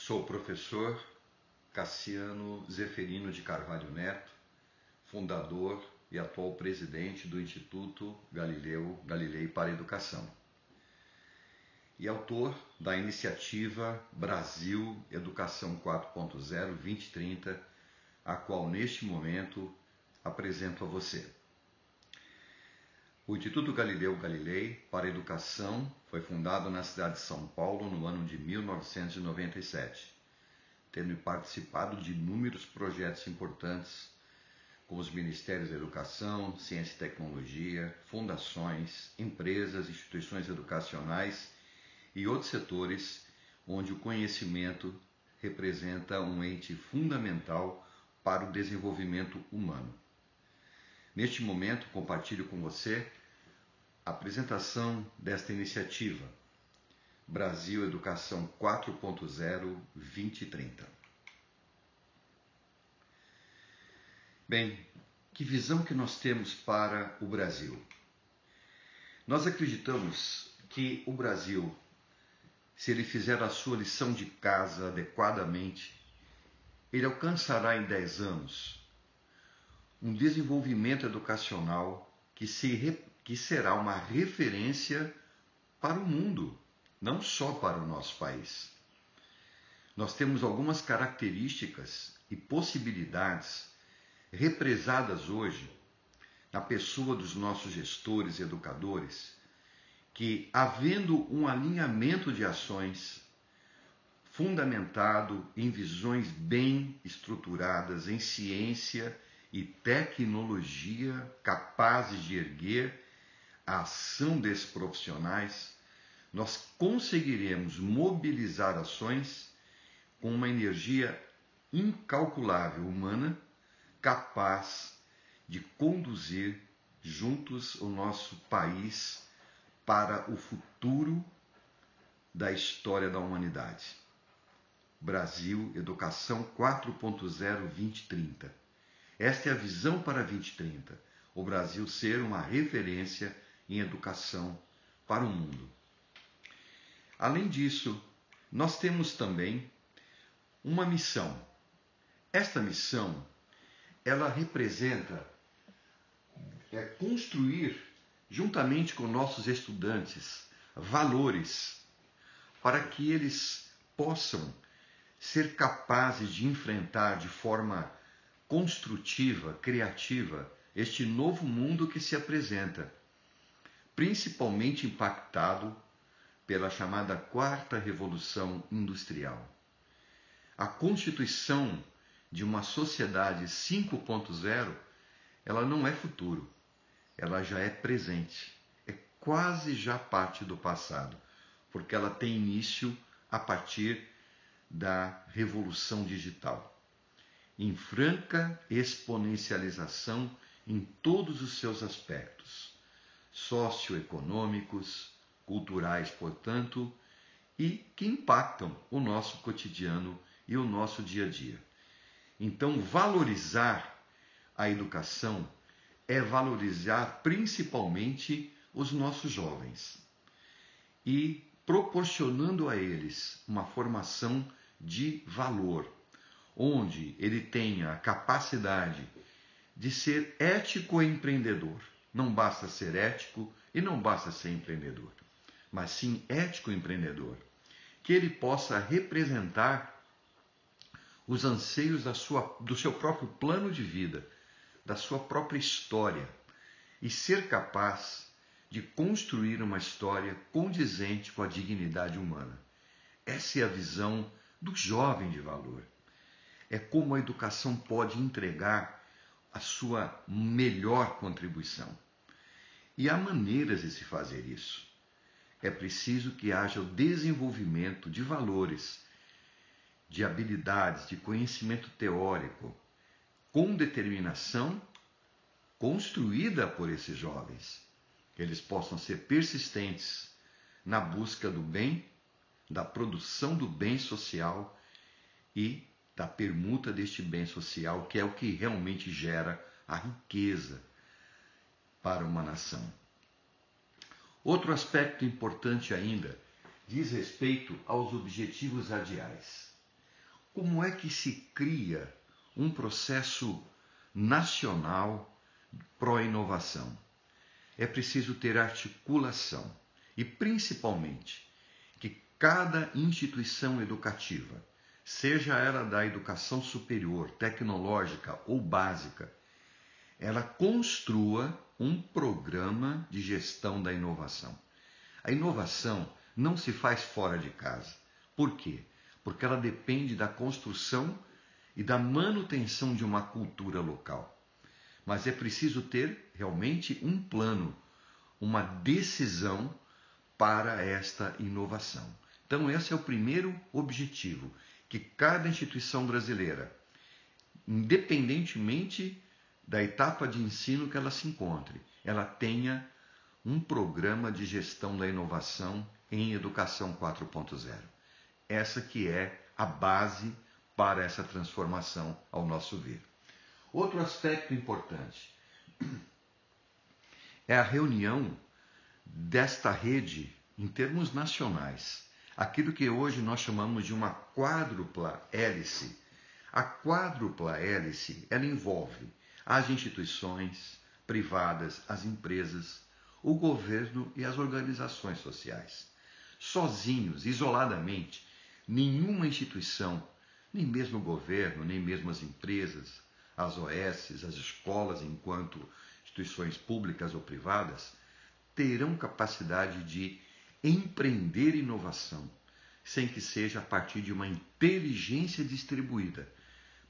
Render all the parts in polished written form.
Sou o professor Cassiano Zeferino de Carvalho Neto, fundador e atual presidente do Instituto Galilei para a Educação e autor da iniciativa Brasil Educação 4.0 2030, a qual neste momento apresento a você. O Instituto Galilei para a Educação foi fundado na cidade de São Paulo no ano de 1997, tendo participado de inúmeros projetos importantes com os Ministérios da Educação, Ciência e Tecnologia, fundações, empresas, instituições educacionais e outros setores onde o conhecimento representa um ente fundamental para o desenvolvimento humano. Neste momento, compartilho com você a apresentação desta iniciativa, Brasil Educação 4.0 2030. Bem, que visão que nós temos para o Brasil? Nós acreditamos que o Brasil, se ele fizer a sua lição de casa adequadamente, ele alcançará em 10 anos um desenvolvimento educacional que será uma referência para o mundo, não só para o nosso país. Nós temos algumas características e possibilidades represadas hoje na pessoa dos nossos gestores e educadores, que, havendo um alinhamento de ações fundamentado em visões bem estruturadas em ciência e tecnologia, capazes de erguer a ação desses profissionais, nós conseguiremos mobilizar ações com uma energia incalculável humana, capaz de conduzir juntos o nosso país para o futuro da história da humanidade. Brasil Educação 4.0 2030. Esta é a visão para 2030. O Brasil ser uma referência em educação para o mundo. Além disso, nós temos também uma missão. Esta missão, ela representa construir, juntamente com nossos estudantes, valores para que eles possam ser capazes de enfrentar de forma construtiva, criativa, este novo mundo que se apresenta, principalmente impactado pela chamada quarta revolução industrial. A constituição de uma sociedade 5.0, ela não é futuro, ela já é presente, é quase já parte do passado, porque ela tem início a partir da revolução digital, em franca exponencialização em todos os seus aspectos, socioeconômicos, culturais, portanto, e que impactam o nosso cotidiano e o nosso dia a dia. Então, valorizar a educação é valorizar principalmente os nossos jovens e proporcionando a eles uma formação de valor, onde ele tenha a capacidade de ser ético e empreendedor. Não basta ser ético e não basta ser empreendedor, mas sim ético e empreendedor. Que ele possa representar os anseios do seu próprio plano de vida, da sua própria história, e ser capaz de construir uma história condizente com a dignidade humana. Essa é a visão do jovem de valor. É como a educação pode entregar a sua melhor contribuição. E há maneiras de se fazer isso. É preciso que haja o desenvolvimento de valores, de habilidades, de conhecimento teórico, com determinação, construída por esses jovens. Que eles possam ser persistentes na busca do bem, da produção do bem social e da permuta deste bem social, que é o que realmente gera a riqueza para uma nação. Outro aspecto importante ainda diz respeito aos objetivos radiais. como é que se cria um processo nacional pró-inovação? É preciso ter articulação e, principalmente, que cada instituição educativa, seja ela da educação superior, tecnológica ou básica, ela construa um programa de gestão da inovação. A inovação não se faz fora de casa. Por quê? Porque ela depende da construção e da manutenção de uma cultura local. Mas é preciso ter realmente um plano, uma decisão para esta inovação. Então, esse é o primeiro objetivo, que cada instituição brasileira, independentemente da etapa de ensino que ela se encontre, ela tenha um programa de gestão da inovação em Educação 4.0. Essa que é a base para essa transformação, ao nosso ver. Outro aspecto importante é a reunião desta rede em termos nacionais, aquilo que hoje nós chamamos de uma quádrupla hélice. A quádrupla hélice, ela envolve as instituições privadas, as empresas, o governo e as organizações sociais. Sozinhos, isoladamente, nenhuma instituição, nem mesmo o governo, nem mesmo as empresas, as OS, as escolas, enquanto instituições públicas ou privadas, terão capacidade de empreender inovação, sem que seja a partir de uma inteligência distribuída.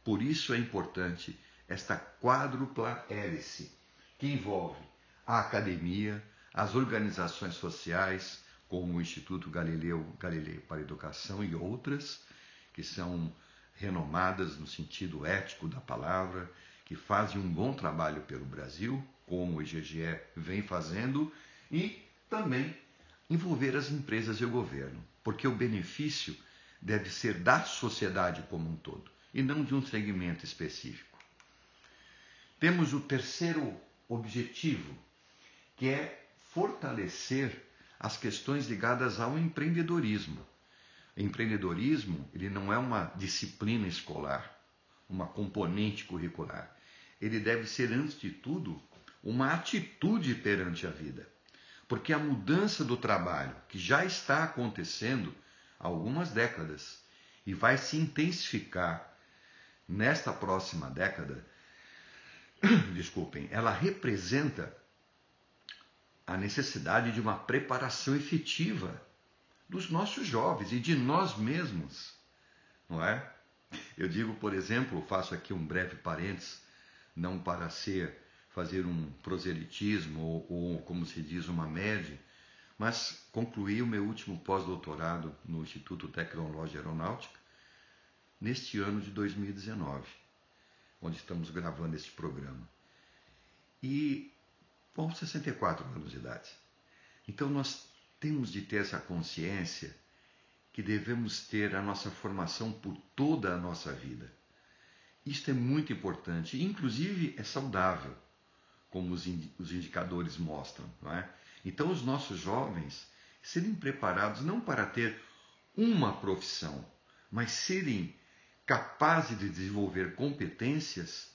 Por isso é importante esta quádrupla hélice, que envolve a academia, as organizações sociais, como o Instituto Galileu para a Educação e outras, que são renomadas no sentido ético da palavra, que fazem um bom trabalho pelo Brasil, como o IGGE vem fazendo, e também envolver as empresas e o governo, porque o benefício deve ser da sociedade como um todo, e não de um segmento específico. Temos o terceiro objetivo, que é fortalecer as questões ligadas ao empreendedorismo. O empreendedorismo, ele não é uma disciplina escolar, uma componente curricular. Ele deve ser, antes de tudo, uma atitude perante a vida. Porque a mudança do trabalho, que já está acontecendo há algumas décadas e vai se intensificar nesta próxima década, ela representa a necessidade de uma preparação efetiva dos nossos jovens e de nós mesmos, não é? Eu digo, por exemplo, faço aqui um breve parênteses, não para fazer um proselitismo ou como se diz, uma média, mas concluí o meu último pós-doutorado no Instituto Tecnológico Aeronáutica neste ano de 2019, onde estamos gravando este programa. E com 64 anos de idade. Então nós temos de ter essa consciência que devemos ter a nossa formação por toda a nossa vida. Isto é muito importante, inclusive é saudável, como os indicadores mostram, não é? Então os nossos jovens serem preparados não para ter uma profissão, mas serem capazes de desenvolver competências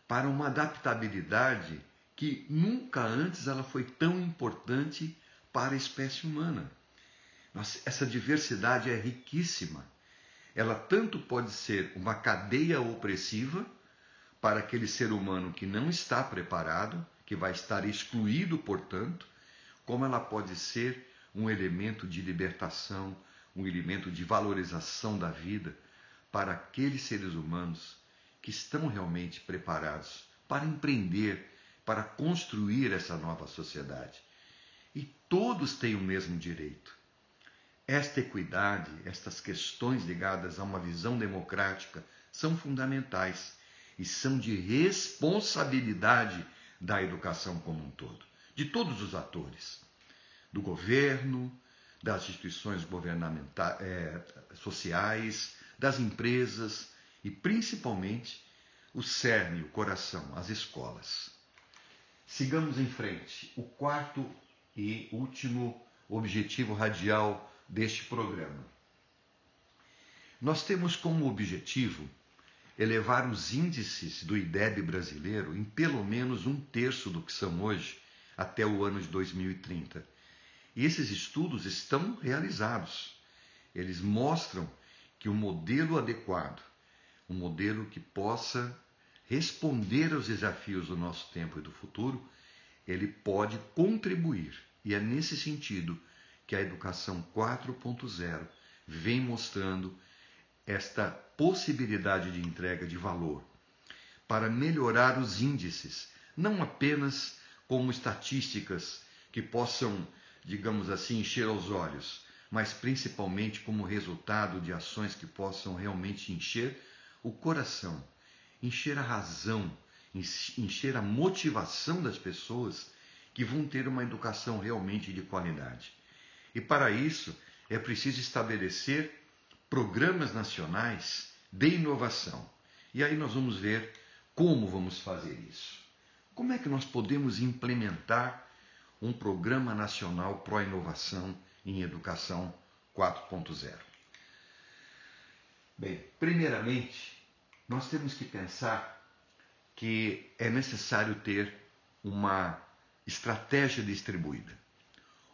para uma adaptabilidade que nunca antes ela foi tão importante para a espécie humana. Essa diversidade é riquíssima. Ela tanto pode ser uma cadeia opressiva para aquele ser humano que não está preparado, que vai estar excluído, portanto, como ela pode ser um elemento de libertação, um elemento de valorização da vida para aqueles seres humanos que estão realmente preparados para empreender, para construir essa nova sociedade. E todos têm o mesmo direito. Esta equidade, estas questões ligadas a uma visão democrática são fundamentais e são de responsabilidade da educação como um todo, de todos os atores, do governo, das instituições governamentais, sociais, das empresas e principalmente o cerne, o coração, as escolas. Sigamos em frente. O quarto e último objetivo radial deste programa. Nós temos como objetivo elevar os índices do IDEB brasileiro em pelo menos 1/3 do que são hoje, até o ano de 2030. E esses estudos estão realizados. Eles mostram que o modelo adequado, um modelo que possa responder aos desafios do nosso tempo e do futuro, ele pode contribuir. E é nesse sentido que a educação 4.0 vem mostrando esta possibilidade de entrega de valor para melhorar os índices, não apenas como estatísticas que possam, digamos assim, encher os olhos, mas principalmente como resultado de ações que possam realmente encher o coração, encher a razão, encher a motivação das pessoas que vão ter uma educação realmente de qualidade. E para isso é preciso estabelecer programas nacionais de inovação. E aí nós vamos ver como vamos fazer isso. Como é que nós podemos implementar um programa nacional pró-inovação em educação 4.0? Bem, primeiramente, nós temos que pensar que é necessário ter uma estratégia distribuída,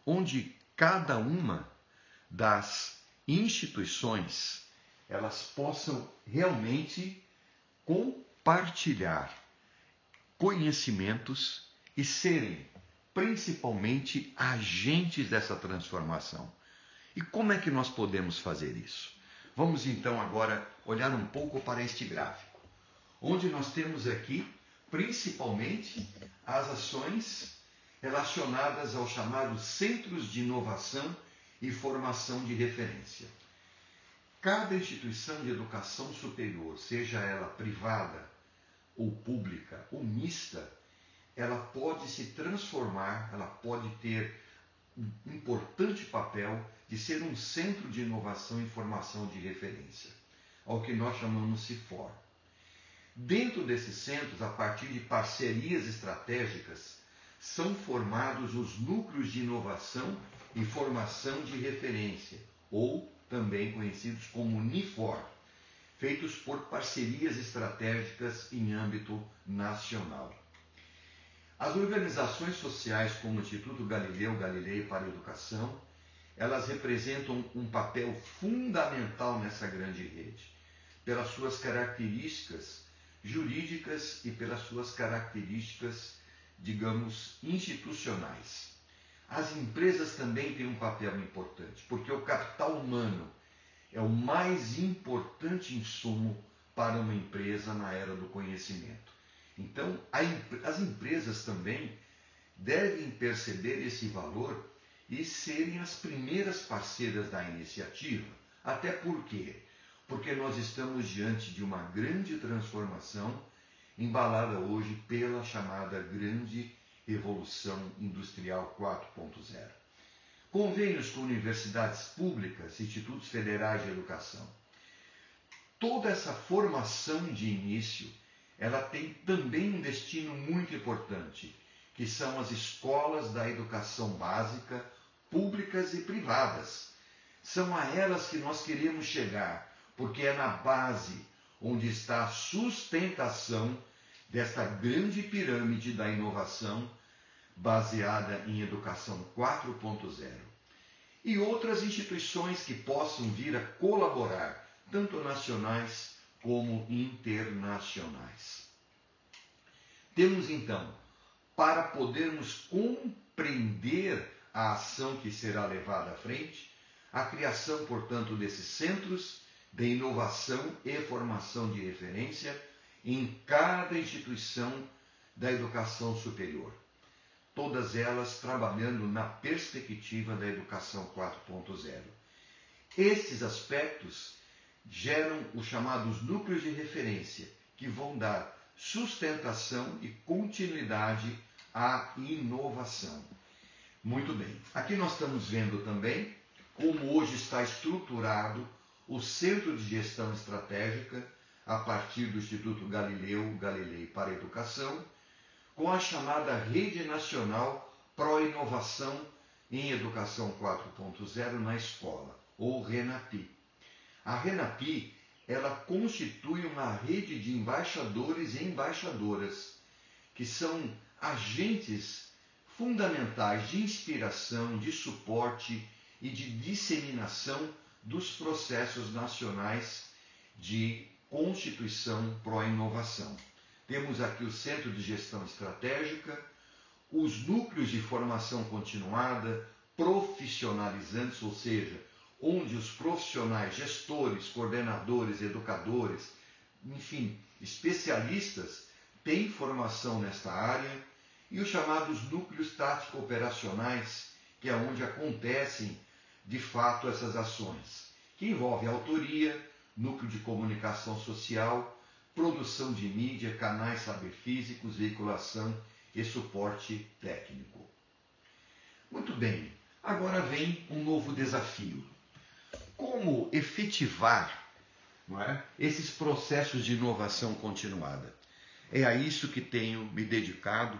onde cada uma das instituições elas possam realmente compartilhar conhecimentos e serem principalmente agentes dessa transformação. E como é que nós podemos fazer isso? Vamos então agora olhar um pouco para este gráfico, onde nós temos aqui principalmente as ações relacionadas aos chamados centros de inovação e formação de referência. Cada instituição de educação superior, seja ela privada ou pública ou mista, ela pode se transformar, ela pode ter um importante papel de ser um centro de inovação e formação de referência, ao que nós chamamos CIFOR. Dentro desses centros, a partir de parcerias estratégicas, são formados os núcleos de inovação e formação de referência, ou também conhecidos como NIFOR, feitos por parcerias estratégicas em âmbito nacional. As organizações sociais como o Instituto Galileu Galilei para a Educação, elas representam um papel fundamental nessa grande rede, pelas suas características jurídicas e pelas suas características, digamos, institucionais. As empresas também têm um papel importante, porque o capital humano é o mais importante insumo para uma empresa na era do conhecimento. Então, as empresas também devem perceber esse valor e serem as primeiras parceiras da iniciativa. Até por quê? Porque nós estamos diante de uma grande transformação embalada hoje pela chamada grande Revolução Industrial 4.0. Convênios com universidades públicas, institutos federais de educação. Toda essa formação de início, ela tem também um destino muito importante, que são as escolas da educação básica, públicas e privadas. São a elas que nós queremos chegar, porque é na base onde está a sustentação desta grande pirâmide da inovação baseada em educação 4.0. E outras instituições que possam vir a colaborar, tanto nacionais como internacionais. Temos então, para podermos compreender a ação que será levada à frente, a criação, portanto, desses centros de inovação e formação de referência em cada instituição da educação superior. Todas elas trabalhando na perspectiva da educação 4.0. Esses aspectos geram os chamados núcleos de referência, que vão dar sustentação e continuidade à inovação. Muito bem, aqui nós estamos vendo também como hoje está estruturado o Centro de Gestão Estratégica a partir do Instituto Galileu Galilei para a Educação, com a chamada Rede Nacional Pró-Inovação em Educação 4.0 na Escola, ou RENAPI. A RENAPI, ela constitui uma rede de embaixadores e embaixadoras, que são agentes fundamentais de inspiração, de suporte e de disseminação dos processos nacionais de constituição pró-inovação. Temos aqui o Centro de Gestão Estratégica, os núcleos de formação continuada, profissionalizantes, ou seja, onde os profissionais, gestores, coordenadores, educadores, enfim, especialistas têm formação nesta área, e os chamados núcleos tático-operacionais, que é onde acontecem de fato essas ações, que envolvem autoria, núcleo de comunicação social, produção de mídia, canais saber físicos, veiculação e suporte técnico. Muito bem, agora vem um novo desafio. Como efetivar, não é, esses processos de inovação continuada? É a isso que tenho me dedicado,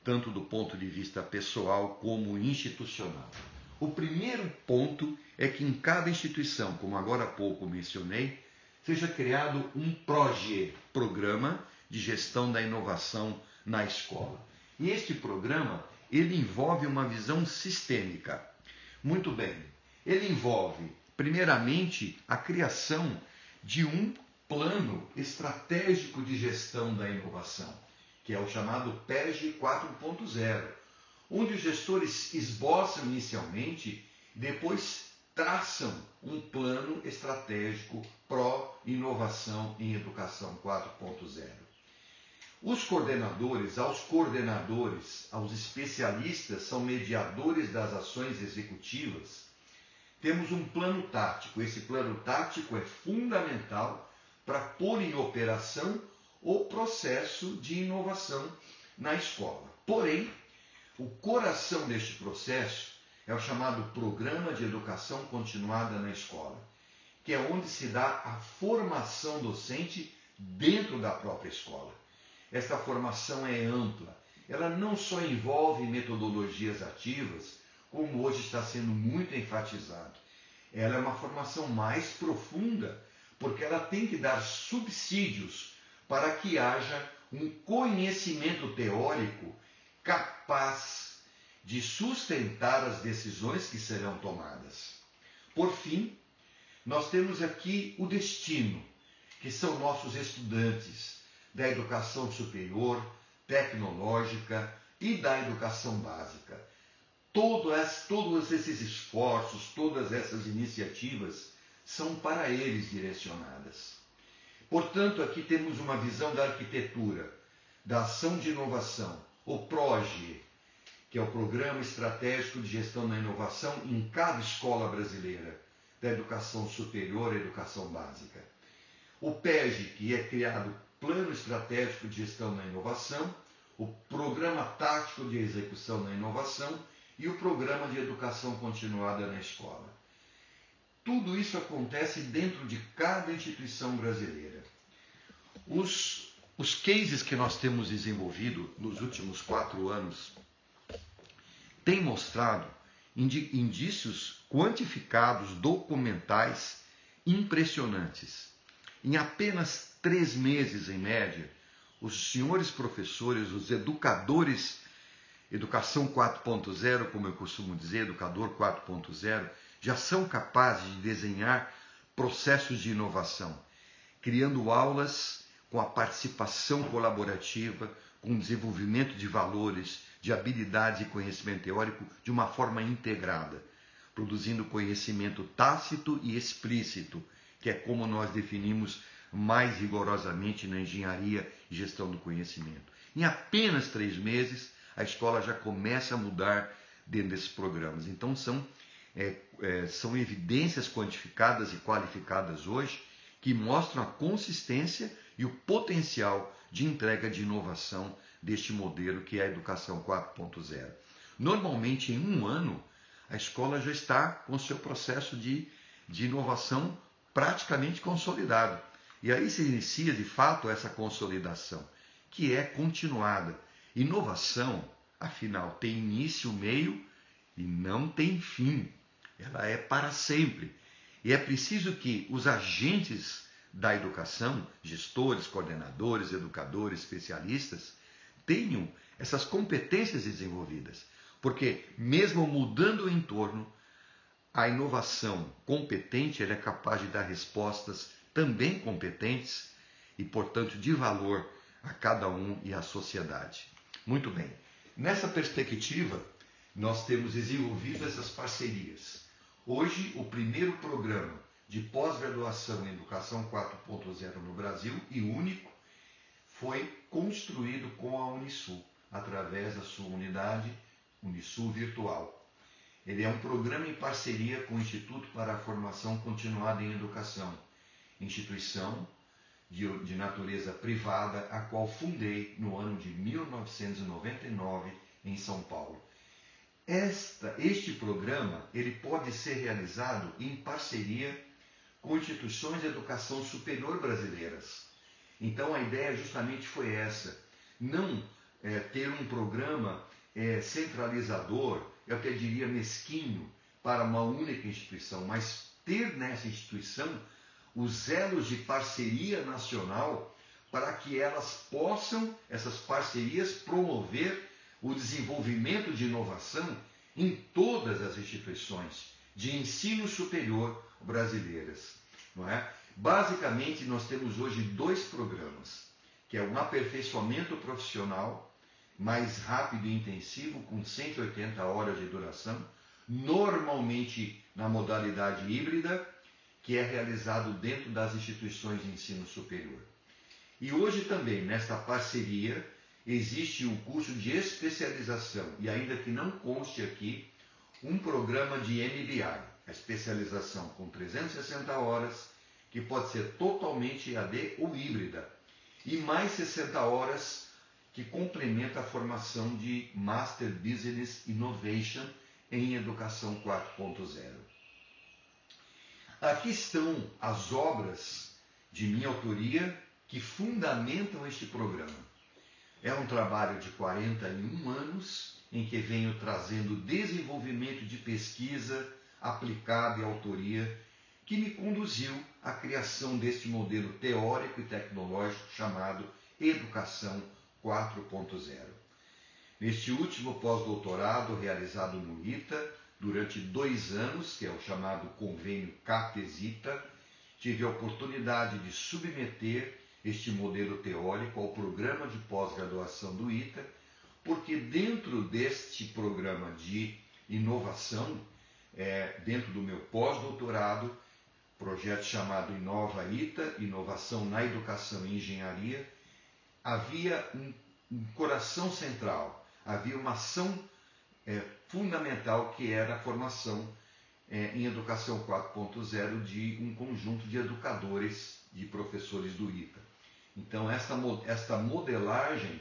tanto do ponto de vista pessoal como institucional. O primeiro ponto é que em cada instituição, como agora há pouco mencionei, seja criado um Programa de Gestão da Inovação na Escola. E este programa, ele envolve uma visão sistêmica. Muito bem, ele envolve, primeiramente, a criação de um plano estratégico de gestão da inovação, que é o chamado PERG 4.0, onde os gestores esboçam inicialmente e depois traçam um plano estratégico pró-inovação em educação 4.0. Os coordenadores, aos especialistas, são mediadores das ações executivas. Temos um plano tático. Esse plano tático é fundamental para pôr em operação o processo de inovação na escola. Porém, o coração deste processo é o chamado Programa de Educação Continuada na Escola, que é onde se dá a formação docente dentro da própria escola. Esta formação é ampla. Ela não só envolve metodologias ativas, como hoje está sendo muito enfatizado. Ela é uma formação mais profunda, porque ela tem que dar subsídios para que haja um conhecimento teórico capaz de sustentar as decisões que serão tomadas. Por fim, nós temos aqui o destino, que são nossos estudantes da educação superior, tecnológica e da educação básica. Todos esses esforços, todas essas iniciativas são para eles direcionadas. Portanto, aqui temos uma visão da arquitetura, da ação de inovação, o PROGE, que é o Programa Estratégico de Gestão da Inovação em cada escola brasileira, da educação superior à educação básica. O PEG, que é criado Plano Estratégico de Gestão da Inovação, o Programa Tático de Execução da Inovação e o Programa de Educação Continuada na Escola. Tudo isso acontece dentro de cada instituição brasileira. Os cases que nós temos desenvolvido nos últimos 4 anos têm mostrado indícios quantificados, documentais, impressionantes. Em apenas 3 meses, em média, os senhores professores, os educadores, Educação 4.0, como eu costumo dizer, Educador 4.0, já são capazes de desenhar processos de inovação, criando aulas com a participação colaborativa, com desenvolvimento de valores, de habilidades e conhecimento teórico de uma forma integrada, produzindo conhecimento tácito e explícito, que é como nós definimos mais rigorosamente na engenharia e gestão do conhecimento. Em apenas 3 meses, a escola já começa a mudar dentro desses programas. Então, são evidências quantificadas e qualificadas hoje que mostram a consistência e o potencial de entrega de inovação deste modelo que é a Educação 4.0. Normalmente, em 1 ano, a escola já está com o seu processo de inovação praticamente consolidado. E aí se inicia, de fato, essa consolidação, que é continuada. Inovação, afinal, tem início, meio e não tem fim. Ela é para sempre. E é preciso que os agentes da educação, gestores, coordenadores, educadores, especialistas, tenham essas competências desenvolvidas. Porque mesmo mudando o entorno, a inovação competente ela é capaz de dar respostas também competentes e, portanto, de valor a cada um e à sociedade. Muito bem. Nessa perspectiva, nós temos desenvolvido essas parcerias. Hoje, o primeiro programa de pós-graduação em Educação 4.0 no Brasil, e único, foi construído com a Unisul, através da sua unidade Unisul Virtual. Ele é um programa em parceria com o Instituto para a Formação Continuada em Educação, instituição de natureza privada, a qual fundei no ano de 1999 em São Paulo. Este programa ele pode ser realizado em parceria com instituições de educação superior brasileiras. Então a ideia justamente foi essa, não ter um programa centralizador, eu até diria mesquinho, para uma única instituição, mas ter nessa instituição os elos de parceria nacional para que elas possam, essas parcerias, promover o desenvolvimento de inovação em todas as instituições de ensino superior brasileiras. Não é? Basicamente, nós temos hoje 2 programas, que é um aperfeiçoamento profissional mais rápido e intensivo, com 180 horas de duração, normalmente na modalidade híbrida, que é realizado dentro das instituições de ensino superior. E hoje também, nesta parceria, existe um curso de especialização, e ainda que não conste aqui, um programa de MBA, a especialização com 360 horas, que pode ser totalmente EAD ou híbrida, e mais 60 horas que complementa a formação de Master Business Innovation em Educação 4.0. Aqui estão as obras de minha autoria que fundamentam este programa. É um trabalho de 41 anos em que venho trazendo desenvolvimento de pesquisa aplicada e autoria que me conduziu à criação deste modelo teórico e tecnológico chamado Educação 4.0. Neste último pós-doutorado realizado no ITA, durante 2 anos, que é o chamado convênio CAPES-ITA, tive a oportunidade de submeter este modelo teórico ao programa de pós-graduação do ITA, porque dentro deste programa de inovação, dentro do meu pós-doutorado, projeto chamado Inova ITA, Inovação na Educação e Engenharia, havia um coração central, havia uma ação fundamental que era a formação em Educação 4.0 de um conjunto de educadores, de professores do ITA. Então esta modelagem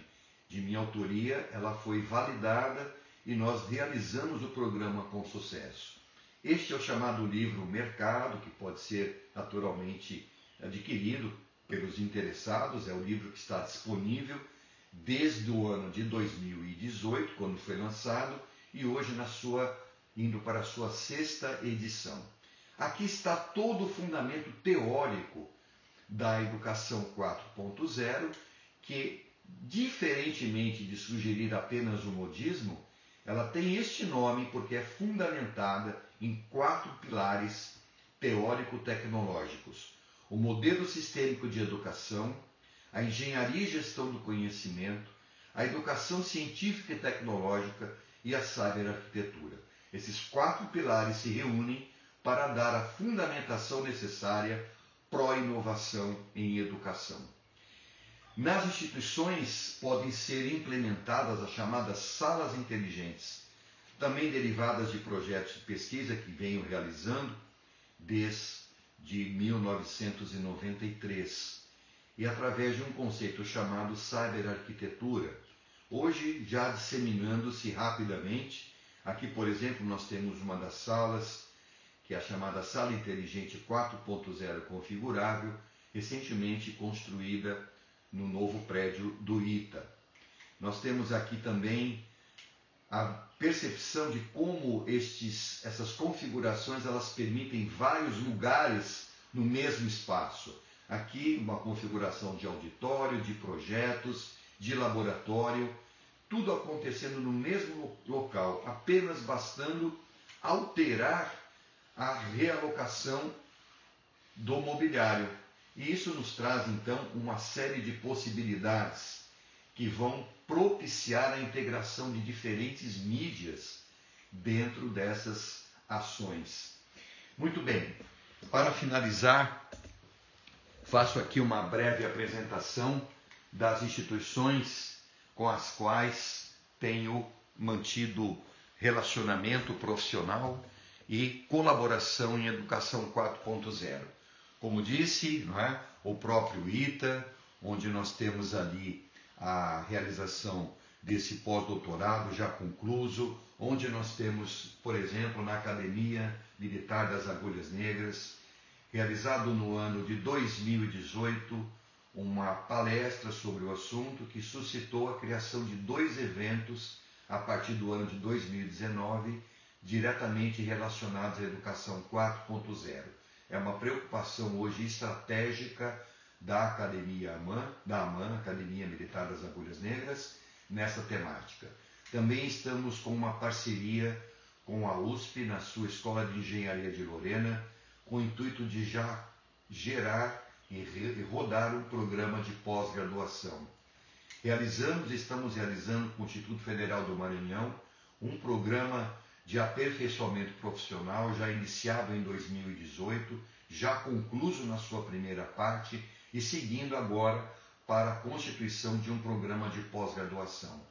de minha autoria, ela foi validada e nós realizamos o programa com sucesso. Este é o chamado livro Mercado, que pode ser naturalmente adquirido pelos interessados, é o livro que está disponível desde o ano de 2018, quando foi lançado, e hoje indo para a sua 6ª edição. Aqui está todo o fundamento teórico da Educação 4.0, que, diferentemente de sugerir apenas o modismo, ela tem este nome porque é fundamentada em 4 pilares teórico-tecnológicos: o modelo sistêmico de educação, a engenharia e gestão do conhecimento, a educação científica e tecnológica e a cyberarquitetura. Esses 4 pilares se reúnem para dar a fundamentação necessária pró-inovação em educação. Nas instituições podem ser implementadas as chamadas salas inteligentes, também derivadas de projetos de pesquisa que venho realizando desde 1993, e através de um conceito chamado cyberarquitetura, hoje já disseminando-se rapidamente. Aqui, por exemplo, nós temos uma das salas, que é a chamada Sala Inteligente 4.0 configurável, recentemente construída no novo prédio do ITA. Nós temos aqui também a percepção de como essas configurações elas permitem vários lugares no mesmo espaço. Aqui uma configuração de auditório, de projetos, de laboratório, tudo acontecendo no mesmo local, apenas bastando alterar a realocação do mobiliário. E isso nos traz então uma série de possibilidades que vão propiciar a integração de diferentes mídias dentro dessas ações. Muito bem, para finalizar, faço aqui uma breve apresentação das instituições com as quais tenho mantido relacionamento profissional e colaboração em Educação 4.0. Como disse, não é? O próprio ITA, onde nós temos ali a realização desse pós-doutorado já concluso, onde nós temos, por exemplo, na Academia Militar das Agulhas Negras, realizado no ano de 2018, uma palestra sobre o assunto que suscitou a criação de 2 eventos a partir do ano de 2019, diretamente relacionados à Educação 4.0. É uma preocupação hoje estratégica da Academia AMAN, Academia Militar das Agulhas Negras, nessa temática. Também estamos com uma parceria com a USP, na sua Escola de Engenharia de Lorena, com o intuito de já gerar e rodar um programa de pós-graduação. Estamos realizando com o Instituto Federal do Maranhão um programa de aperfeiçoamento profissional já iniciado em 2018, já concluído na sua primeira parte e seguindo agora para a constituição de um programa de pós-graduação.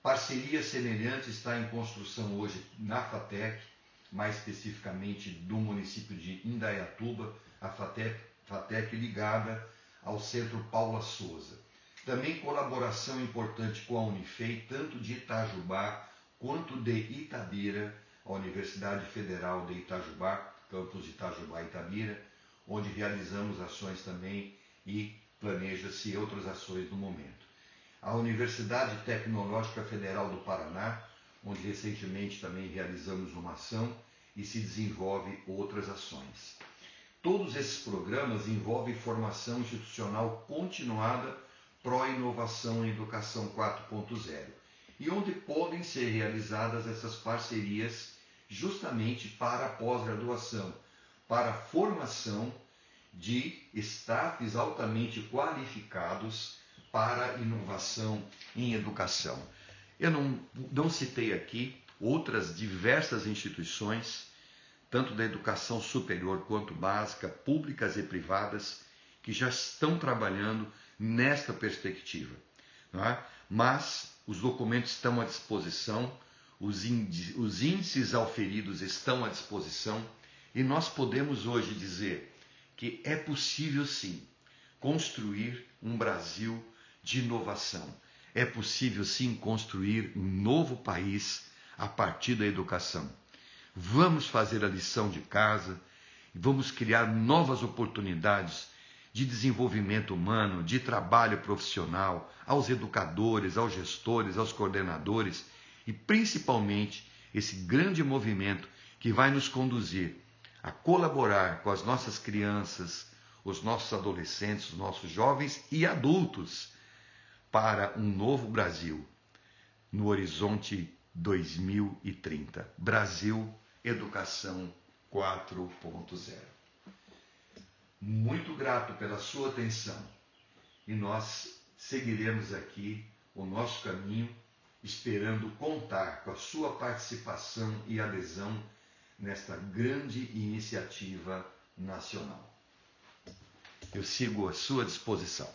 Parceria semelhante está em construção hoje na FATEC, mais especificamente do município de Indaiatuba, a FATEC ligada ao Centro Paula Souza. Também colaboração importante com a Unifei, tanto de Itajubá quanto de Itabira, a Universidade Federal de Itajubá, campus de Itajubá e Itabira, onde realizamos ações também e planeja-se outras ações no momento. A Universidade Tecnológica Federal do Paraná, onde recentemente também realizamos uma ação e se desenvolve outras ações. Todos esses programas envolvem formação institucional continuada pró-inovação em Educação 4.0 e onde podem ser realizadas essas parcerias justamente para a pós-graduação, para a formação de staffs altamente qualificados para a inovação em educação. Eu não citei aqui outras diversas instituições, tanto da educação superior quanto básica, públicas e privadas, que já estão trabalhando nesta perspectiva. Não é? Mas os documentos estão à disposição, os índices auferidos estão à disposição e nós podemos hoje dizer que é possível sim construir um Brasil de inovação. É possível sim construir um novo país a partir da educação. Vamos fazer a lição de casa e vamos criar novas oportunidades de desenvolvimento humano, de trabalho profissional, aos educadores, aos gestores, aos coordenadores e principalmente esse grande movimento que vai nos conduzir a colaborar com as nossas crianças, os nossos adolescentes, os nossos jovens e adultos para um novo Brasil no horizonte 2030. Brasil Educação 4.0. Muito grato pela sua atenção e nós seguiremos aqui o nosso caminho, esperando contar com a sua participação e adesão nesta grande iniciativa nacional. Eu sigo à sua disposição.